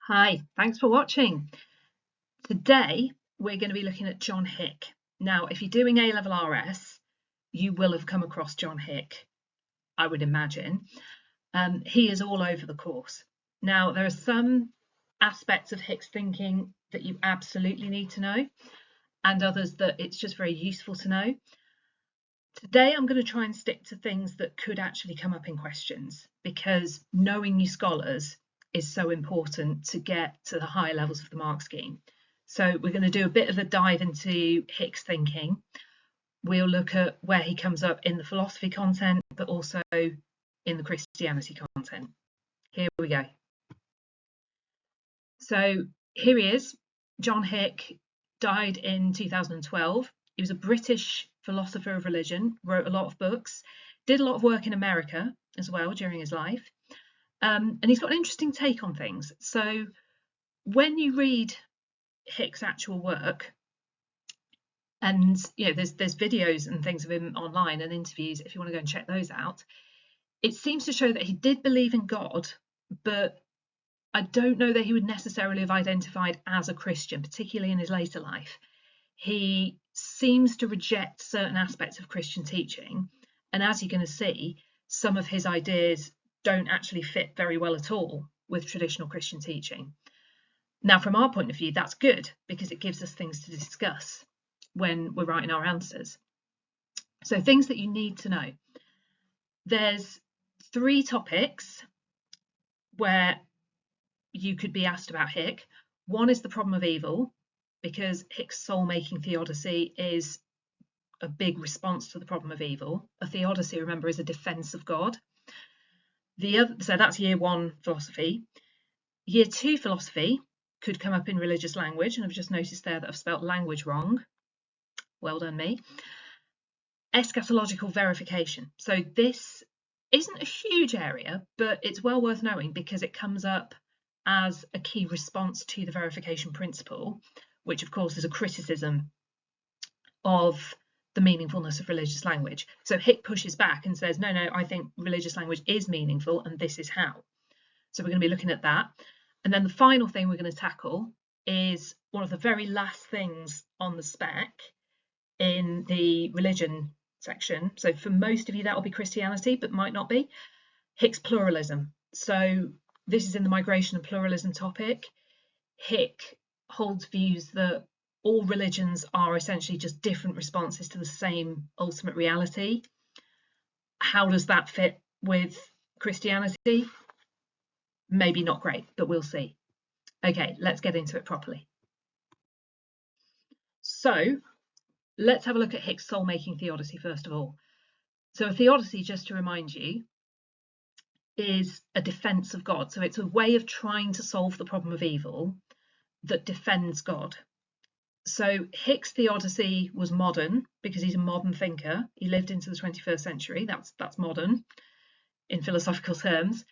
Hi, thanks for watching. Today we're going to be looking at John Hick. Now, if you're doing A-level RS, you will have come across John Hick, I would imagine. He is all over the course. Now, there are some aspects of Hick's thinking that you absolutely need to know, and others that it's just very useful to know. Today I'm going to try and stick to things that could actually come up in questions, because knowing your scholars is so important to get to the higher levels of the mark scheme. So we're going to do a bit of a dive into Hick's thinking. We'll look at where he comes up in the philosophy content, but also in the Christianity content. Here we go. So here he is. John Hick died in 2012. He was a British philosopher of religion, wrote a lot of books, did a lot of work in America as well during his life. And he's got an interesting take on things. So when you read Hick's actual work, and there's videos and things of him online and interviews if you want to go and check those out, it seems to show that he did believe in God, but I don't know that he would necessarily have identified as a Christian, particularly in his later life. He seems to reject certain aspects of Christian teaching, and as you're going to see, some of his ideas don't actually fit very well at all with traditional Christian teaching. Now, from our point of view, that's good because it gives us things to discuss when we're writing our answers. So things that you need to know. There's 3 topics where you could be asked about Hick. One is the problem of evil, because Hick's soul-making theodicy is a big response to the problem of evil. A theodicy, remember, is a defense of God. So that's year 1 philosophy. Year 2 philosophy could come up in religious language, and I've just noticed there that I've spelt language wrong. Well done me. Eschatological verification. So this isn't a huge area, but it's well worth knowing because it comes up as a key response to the verification principle, which of course is a criticism of the meaningfulness of religious language. So Hick pushes back and says, no, I think religious language is meaningful and this is how. So we're going to be looking at that. And then the final thing we're going to tackle is one of the very last things on the spec in the religion section. So for most of you, that will be Christianity, but might not be. Hick's pluralism. So this is in the migration and pluralism topic. Hick holds views that all religions are essentially just different responses to the same ultimate reality. How does that fit with Christianity? Maybe not great, but we'll see. Okay, let's get into it properly. So let's have a look at Hick's soul-making theodicy first of all. So a theodicy, just to remind you, is a defense of God. So it's a way of trying to solve the problem of evil that defends God. So Hick's theodicy was modern because he's a modern thinker. He lived into the 21st century. That's modern in philosophical terms.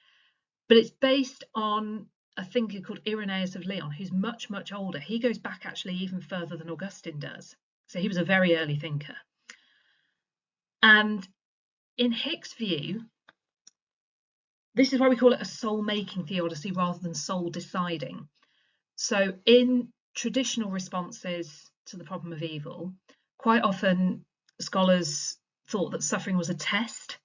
But it's based on a thinker called Irenaeus of Lyon, who's much, much older. He goes back actually even further than Augustine does. So he was a very early thinker. And in Hick's view, this is why we call it a soul-making theodicy rather than soul-deciding. So in traditional responses to the problem of evil, quite often scholars thought that suffering was a test.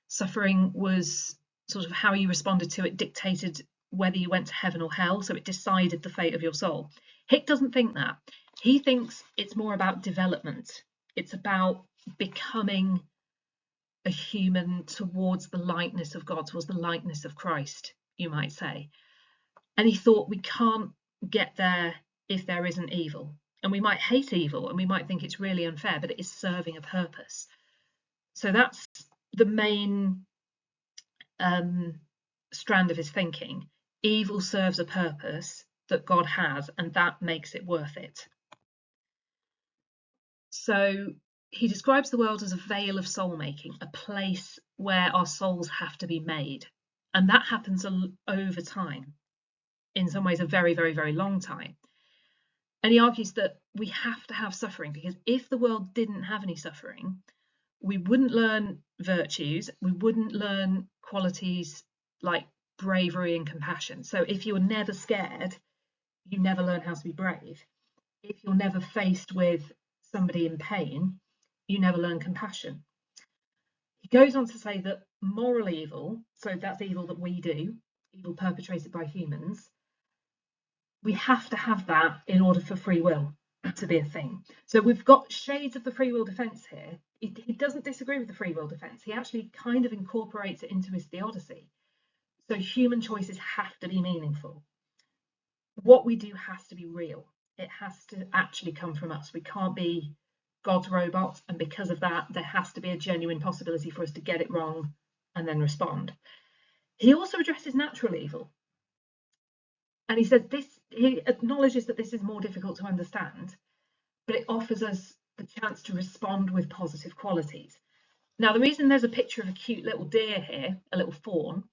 Suffering was sort of how you responded to it dictated whether you went to heaven or hell, so it decided the fate of your soul. Hick doesn't think that. He thinks it's more about development. It's about becoming a human towards the likeness of God, towards the likeness of Christ, you might say. And he thought we can't get there if there isn't evil. And we might hate evil and we might think it's really unfair, but it is serving a purpose. So that's the main strand of his thinking. Evil serves a purpose that God has, and that makes it worth it. So he describes the world as a veil of soul making, a place where our souls have to be made. And that happens over time, in some ways a very, very, very long time. And he argues that we have to have suffering, because if the world didn't have any suffering, we wouldn't learn virtues, we wouldn't learn qualities like bravery and compassion. So if you're never scared, you never learn how to be brave. If you're never faced with somebody in pain, you never learn compassion. He goes on to say that moral evil, so that's evil that we do, evil perpetrated by humans, we have to have that in order for free will to be a thing. So we've got shades of the free will defence here. He doesn't disagree with the free will defence. He actually kind of incorporates it into his theodicy. So human choices have to be meaningful. What we do has to be real. It has to actually come from us. We can't be God's robots, and because of that, there has to be a genuine possibility for us to get it wrong and then respond. He also addresses natural evil. And he says he acknowledges that this is more difficult to understand, but it offers us the chance to respond with positive qualities. Now, the reason there's a picture of a cute little deer here, a little fawn,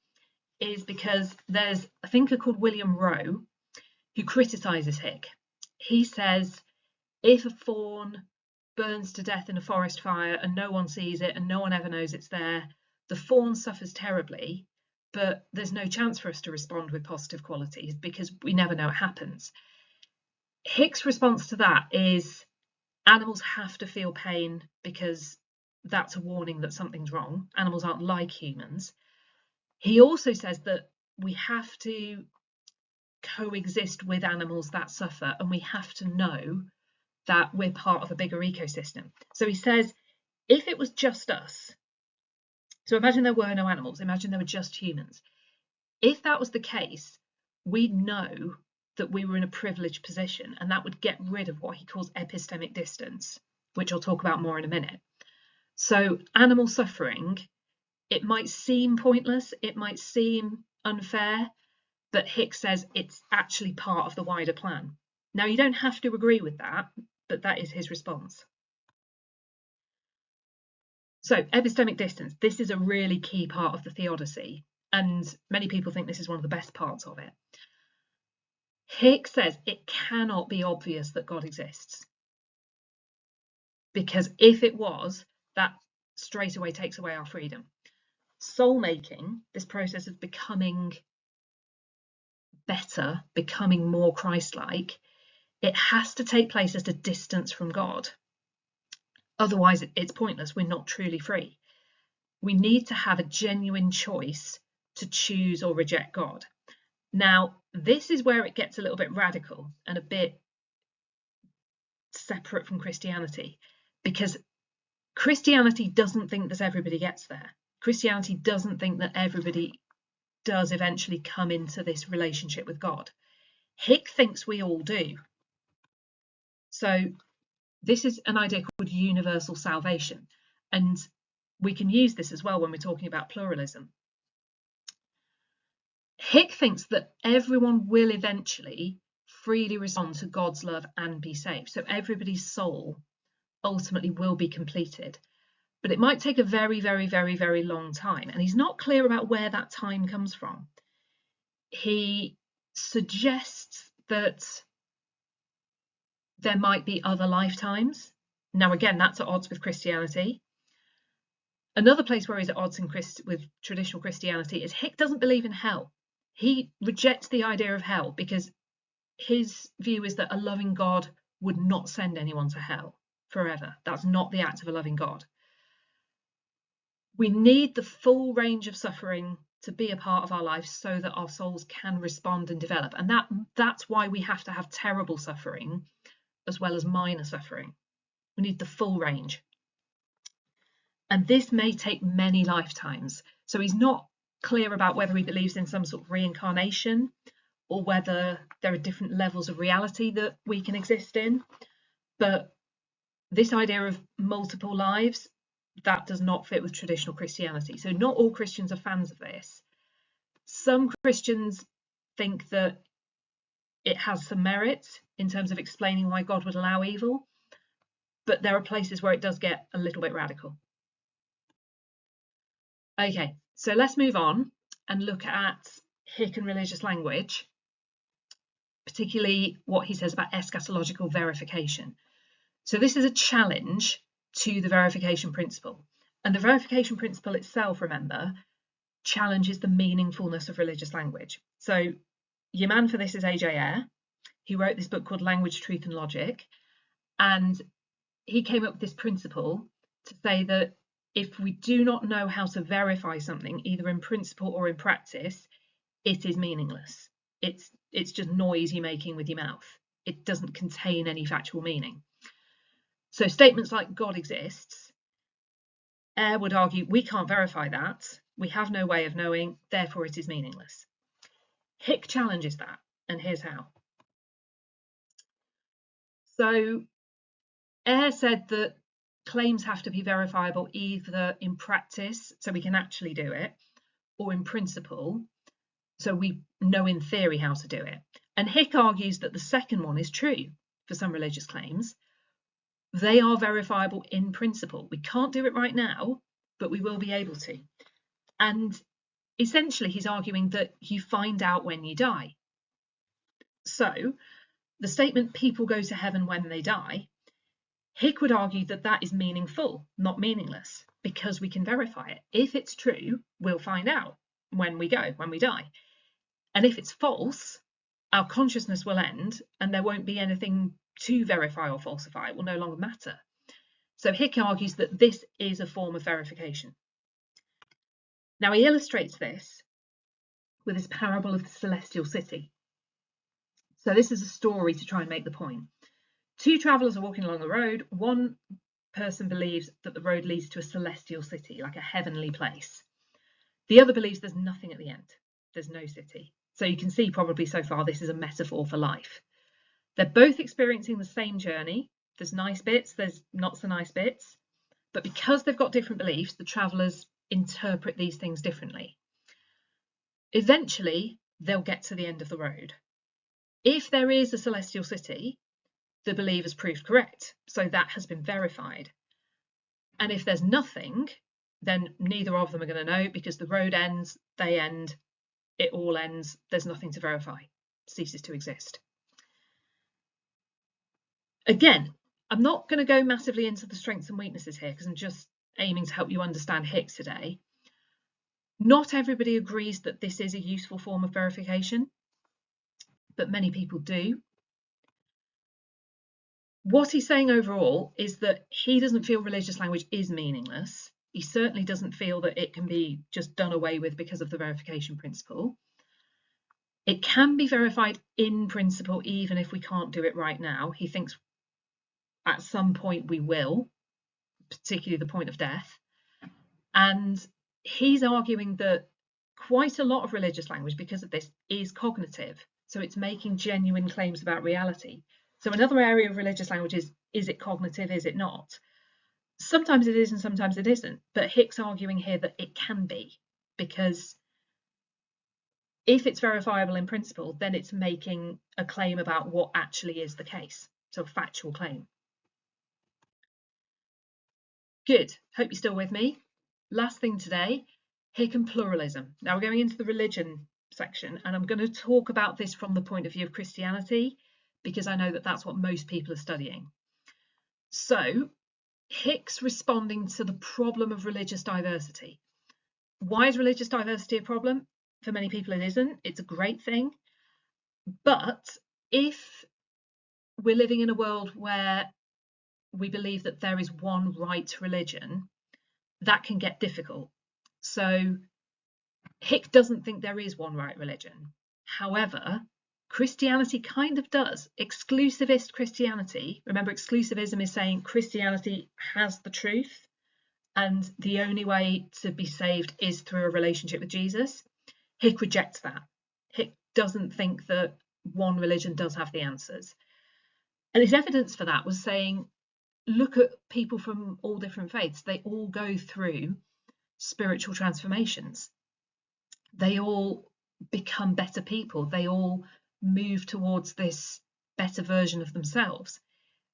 is because there's a thinker called William Rowe who criticises Hick. He says, if a fawn burns to death in a forest fire and no one sees it and no one ever knows it's there, the fawn suffers terribly, but there's no chance for us to respond with positive qualities because we never know it happens. Hick's response to that is animals have to feel pain because that's a warning that something's wrong. Animals aren't like humans. He also says that we have to coexist with animals that suffer, and we have to know that we're part of a bigger ecosystem. So he says, if it was just us, so imagine there were no animals, imagine there were just humans. If that was the case, we'd know that we were in a privileged position, and that would get rid of what he calls epistemic distance, which I'll talk about more in a minute. So animal suffering, it might seem pointless, it might seem unfair, but Hick says it's actually part of the wider plan. Now, you don't have to agree with that, but that is his response. So epistemic distance, this is a really key part of the theodicy, and many people think this is one of the best parts of it. Hick says it cannot be obvious that God exists, because if it was, that straight away takes away our freedom. Soul making, this process of becoming better, becoming more Christ-like, it has to take place at a distance from God. Otherwise, it's pointless. We're not truly free. We need to have a genuine choice to choose or reject God. Now, this is where it gets a little bit radical and a bit separate from Christianity, because Christianity doesn't think that everybody gets there. Christianity doesn't think that everybody does eventually come into this relationship with God. Hick thinks we all do. So this is an idea called universal salvation, and we can use this as well when we're talking about pluralism. Hick thinks that everyone will eventually freely respond to God's love and be saved. So everybody's soul ultimately will be completed. But it might take a very, very, very, very long time. And he's not clear about where that time comes from. He suggests that there might be other lifetimes. Now, again, that's at odds with Christianity. Another place where he's at odds with traditional Christianity is Hick doesn't believe in hell. He rejects the idea of hell because his view is that a loving God would not send anyone to hell forever. That's not the act of a loving God. We need the full range of suffering to be a part of our life so that our souls can respond and develop. And that's why we have to have terrible suffering as well as minor suffering. We need the full range. And this may take many lifetimes. So he's not clear about whether he believes in some sort of reincarnation or whether there are different levels of reality that we can exist in. But this idea of multiple lives, that does not fit with traditional Christianity. So not all Christians are fans of this. Some Christians think that it has some merit in terms of explaining why God would allow evil, but there are places where it does get a little bit radical. Okay, so let's move on and look at Hick and religious language, particularly what he says about eschatological verification. So this is a challenge to the verification principle. And the verification principle itself, remember, challenges the meaningfulness of religious language. So your man for this is A.J. Ayer. He wrote this book called Language, Truth and Logic, and he came up with this principle to say that if we do not know how to verify something, either in principle or in practice, it is meaningless. It's just noise you're making with your mouth. It doesn't contain any factual meaning. So statements like God exists, Ayer would argue we can't verify that. We have no way of knowing, therefore it is meaningless. Hick challenges that, and here's how. So Ayer said that claims have to be verifiable either in practice, so we can actually do it, or in principle, so we know in theory how to do it. And Hick argues that the second one is true for some religious claims. They are verifiable in principle. We can't do it right now, but we will be able to. And essentially, he's arguing that you find out when you die. So the statement, people go to heaven when they die, Hick would argue that that is meaningful, not meaningless, because we can verify it. If it's true, we'll find out when we die. And if it's false, our consciousness will end and there won't be anything to verify or falsify. It will no longer matter. So Hick argues that this is a form of verification. Now he illustrates this with his parable of the celestial city. So this is a story to try and make the point. Two travellers are walking along the road. One person believes that the road leads to a celestial city, like a heavenly place. The other believes there's nothing at the end. There's no city. So you can see probably so far this is a metaphor for life. They're both experiencing the same journey. There's nice bits, there's not so nice bits. But because they've got different beliefs, the travellers interpret these things differently. Eventually, they'll get to the end of the road. If there is a celestial city, the believers proved correct. So that has been verified. And if there's nothing, then neither of them are going to know, because the road ends, they end, it all ends, there's nothing to verify, it ceases to exist. Again, I'm not going to go massively into the strengths and weaknesses here because I'm just aiming to help you understand Hick today. Not everybody agrees that this is a useful form of verification, but many people do. What he's saying overall is that he doesn't feel religious language is meaningless. He certainly doesn't feel that it can be just done away with because of the verification principle. It can be verified in principle, even if we can't do it right now. He thinks at some point we will, particularly the point of death. And he's arguing that quite a lot of religious language, because of this, is cognitive. So it's making genuine claims about reality. So another area of religious language is it cognitive, is it not? Sometimes it is and sometimes it isn't. But Hick's arguing here that it can be, because if it's verifiable in principle, then it's making a claim about what actually is the case. So a factual claim. Good. Hope you're still with me. Last thing today, Hick and pluralism. Now we're going into the religion section, and I'm going to talk about this from the point of view of Christianity, because I know that that's what most people are studying. So Hick's responding to the problem of religious diversity. Why is religious diversity a problem? For many people it isn't. It's a great thing. But if we're living in a world where we believe that there is one right religion, that can get difficult. So Hick doesn't think there is one right religion. However, Christianity kind of does. Exclusivist Christianity, remember exclusivism is saying Christianity has the truth and the only way to be saved is through a relationship with Jesus. Hick rejects that. Hick doesn't think that one religion does have the answers. And his evidence for that was saying, look at people from all different faiths. They all go through spiritual transformations. They all become better people. They all move towards this better version of themselves.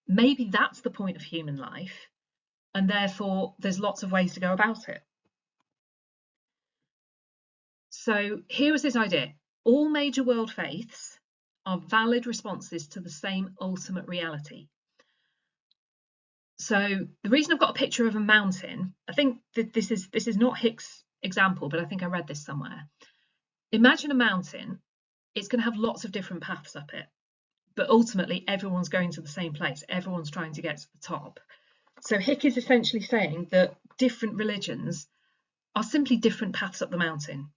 Maybe that's the point of human life, and therefore there's lots of ways to go about it. So here was this idea. All major world faiths are valid responses to the same ultimate reality. So the reason I've got a picture of a mountain, I think that this is not Hick's example, but I think I read this somewhere. Imagine a mountain. It's going to have lots of different paths up it, but ultimately everyone's going to the same place. Everyone's trying to get to the top. So Hick is essentially saying that different religions are simply different paths up the mountain.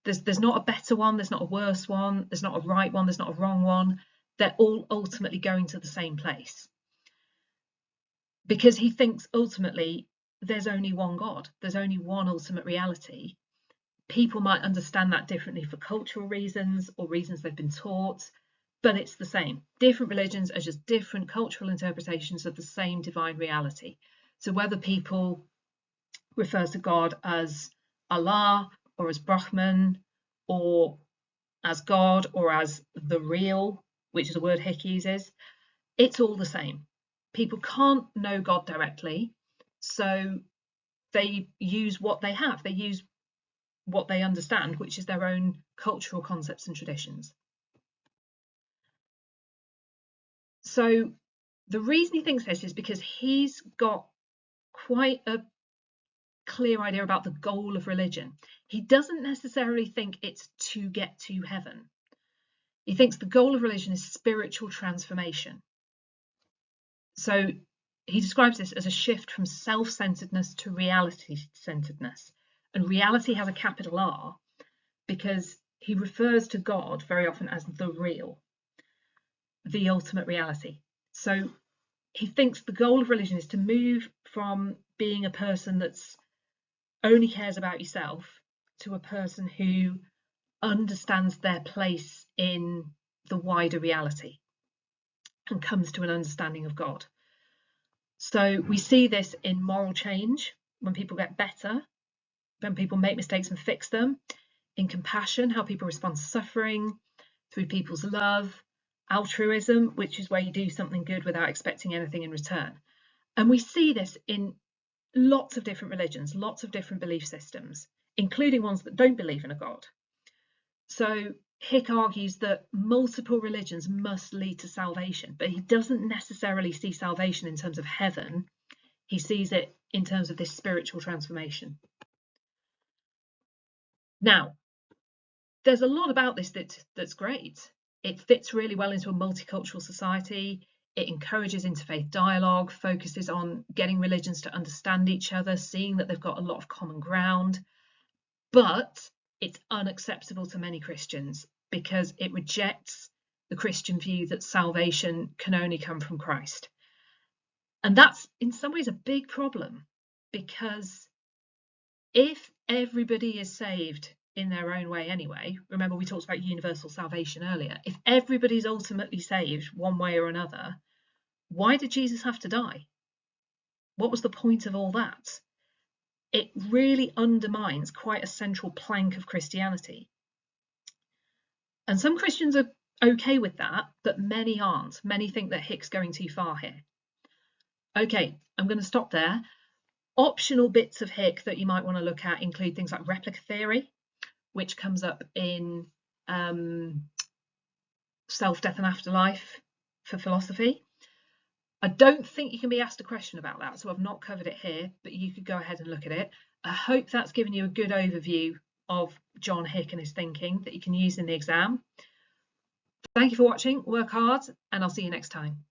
There's not a better one, there's not a worse one, there's not a right one, there's not a wrong one. They're all ultimately going to the same place. Because he thinks ultimately there's only one God, there's only one ultimate reality. People might understand that differently for cultural reasons or reasons they've been taught, but it's the same. Different religions are just different cultural interpretations of the same divine reality. So whether people refer to God as Allah or as Brahman or as God or as the real, which is a word Hick uses, it's all the same. People can't know God directly, so they use what they have. They use what they understand, which is their own cultural concepts and traditions. So the reason he thinks this is because he's got quite a clear idea about the goal of religion. He doesn't necessarily think it's to get to heaven. He thinks the goal of religion is spiritual transformation. So he describes this as a shift from self-centeredness to reality-centeredness. And reality has a capital R because he refers to God very often as the real, the ultimate reality. So he thinks the goal of religion is to move from being a person that's only cares about yourself to a person who understands their place in the wider reality and comes to an understanding of God. So we see this in moral change, when people get better, when people make mistakes and fix them, in compassion, how people respond to suffering, through people's love, altruism, which is where you do something good without expecting anything in return. And we see this in lots of different religions, lots of different belief systems, including ones that don't believe in a God. So Hick argues that multiple religions must lead to salvation, but he doesn't necessarily see salvation in terms of heaven. He sees it in terms of this spiritual transformation. Now, there's a lot about this that's great. It fits really well into a multicultural society. It encourages interfaith dialogue, focuses on getting religions to understand each other, seeing that they've got a lot of common ground. But it's unacceptable to many Christians because it rejects the Christian view that salvation can only come from Christ. And that's in some ways a big problem, because if everybody is saved in their own way anyway, remember we talked about universal salvation earlier, if everybody's ultimately saved one way or another, why did Jesus have to die? What was the point of all that? It really undermines quite a central plank of Christianity. And some Christians are okay with that, but many aren't. Many think that Hick's going too far here. Okay, I'm going to stop there. Optional bits of Hick that you might want to look at include things like replica theory, which comes up in Self, Death and Afterlife for philosophy. I don't think you can be asked a question about that, so I've not covered it here, but you could go ahead and look at it. I hope that's given you a good overview of John Hick and his thinking that you can use in the exam. Thank you for watching, work hard, and I'll see you next time.